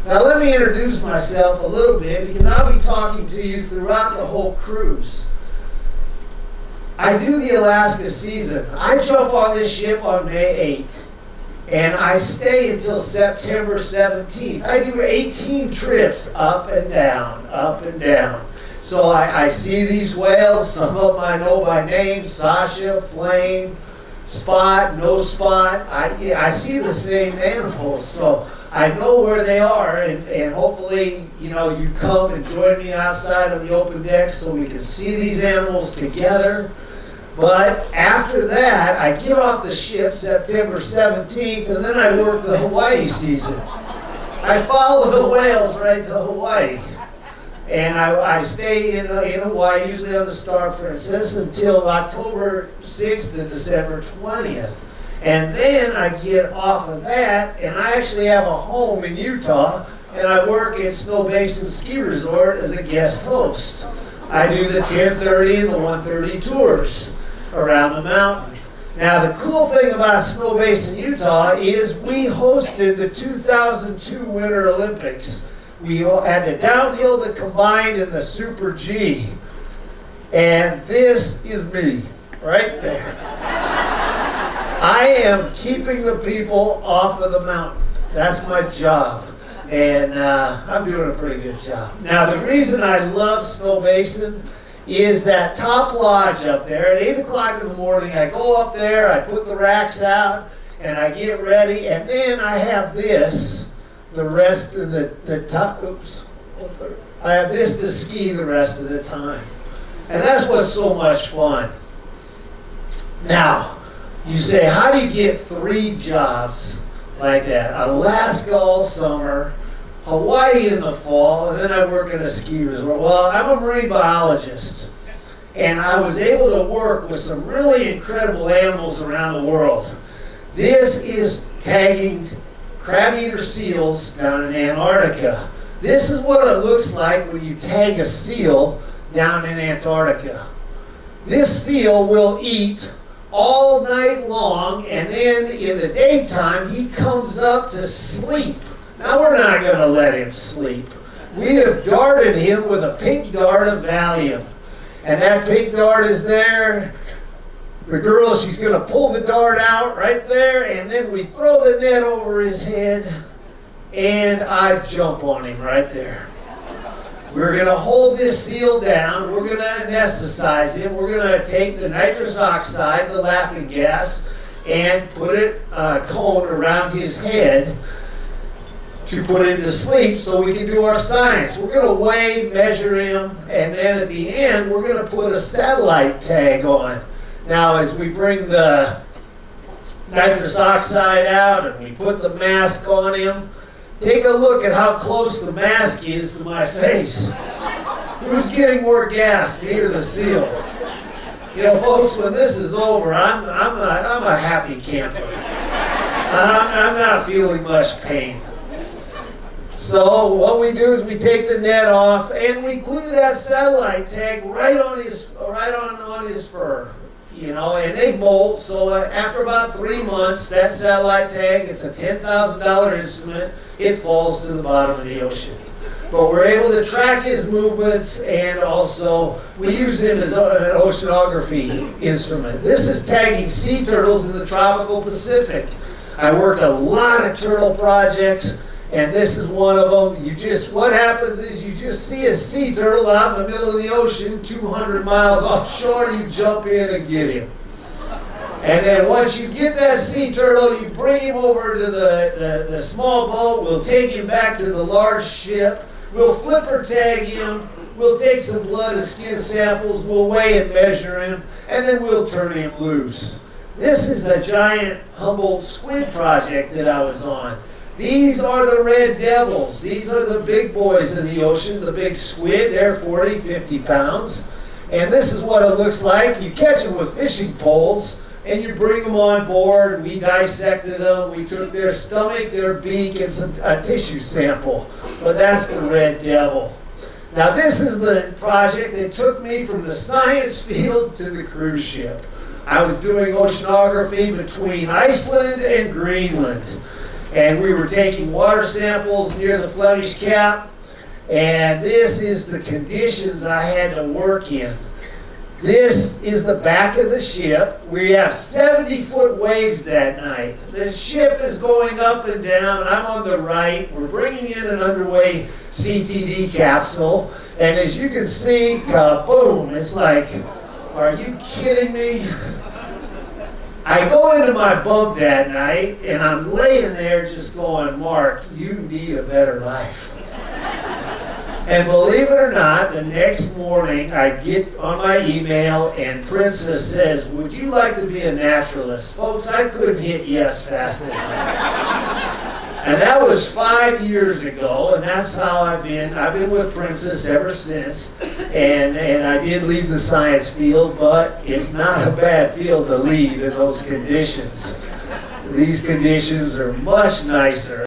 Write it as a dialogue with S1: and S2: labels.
S1: Now let me introduce myself a little bit because I'll be talking to you throughout the whole cruise. I do the Alaska season. I jump on this ship on May 8th and I stay until September 17th. I do 18 trips up and down, up and down. So I see these whales. Some of them I know by name: Sasha, Flame, Spot, No Spot. I see the same animals, so I know where they are, and hopefully, you come and join me outside on the open deck so we can see these animals together. But after that, I get off the ship September 17th, and then I work the Hawaii season. I follow the whales right to Hawaii. And I stay in Hawaii, usually on the Star Princess, until October 6th to December 20th. And then I get off of that, and I actually have a home in Utah, and I work at Snow Basin Ski Resort as a guest host. I do the 10:30 and the 1:30 tours around the mountain. Now, the cool thing about Snow Basin, Utah, is we hosted the 2002 Winter Olympics. We had the downhill, the combined, and the Super G. And this is me, right there. I am keeping the people off of the mountain. That's my job. And I'm doing a pretty good job. Now, the reason I love Snow Basin is that top lodge up there. At 8 o'clock in the morning, I go up there, I put the racks out, and I get ready. And then I have this. The rest of the top, I have this to ski the rest of the time. And that's what's so much fun. Now, you say, how do you get 3 jobs like that? Alaska all summer, Hawaii in the fall, and then I work at a ski resort. Well, I'm a marine biologist, and I was able to work with some really incredible animals around the world. This is tagging crab-eater seals down in Antarctica. This is what it looks like when you tag a seal down in Antarctica. This seal will eat all night long, and then in the daytime he comes up to sleep. Now we're not going to let him sleep. We have darted him with a pink dart of Valium. And that pink dart is there. The girl, she's going to pull the dart out right there, and then we throw the net over his head, and I jump on him right there. We're going to hold this seal down. We're going to anesthetize him. We're going to take the nitrous oxide, the laughing gas, and put a cone around his head to put him to sleep so we can do our science. We're going to weigh, measure him, and then at the end, we're going to put a satellite tag on. Now, as we bring the nitrous oxide out and we put the mask on him, take a look at how close the mask is to my face. Who's getting more gas, me or the seal? Folks, when this is over, I'm a happy camper. I'm not feeling much pain. So what we do is we take the net off and we glue that satellite tag right on his fur. And they molt. So after about 3 months, that satellite tag, it's a $10,000 instrument, it falls to the bottom of the ocean. But we're able to track his movements, and also we use him as an oceanography instrument. This is tagging sea turtles in the tropical Pacific. I work a lot of turtle projects, and this is one of them. What happens is you just see a sea turtle out in the middle of the ocean, 200 miles offshore, you jump in and get him. And then once you get that sea turtle, you bring him over to the small boat, we'll take him back to the large ship, we'll flipper tag him, we'll take some blood and skin samples, we'll weigh and measure him, and then we'll turn him loose. This is a giant Humboldt squid project that I was on. These are the red devils. These are the big boys in the ocean, the big squid. They're 40, 50 pounds. And this is what it looks like. You catch them with fishing poles, and you bring them on board. We dissected them. We took their stomach, their beak, and a tissue sample. But that's the red devil. Now this is the project that took me from the science field to the cruise ship. I was doing oceanography between Iceland and Greenland. and we were taking water samples near the Flemish Cap, and this is the conditions I had to work in. This is the back of the ship. We have 70-foot waves that night. The ship is going up and down. I'm on the right. We're bringing in an underway CTD capsule. And as you can see, kaboom, it's like, are you kidding me? I go into my bunk that night, and I'm laying there just going, Mark, you need a better life. And believe it or not, the next morning I get on my email and Princess says, would you like to be a naturalist? Folks, I couldn't hit yes fast enough. And that was 5 years ago, and that's how I've been with Princess ever since. And I did leave the science field, but it's not a bad field to leave in those conditions. These conditions are much nicer.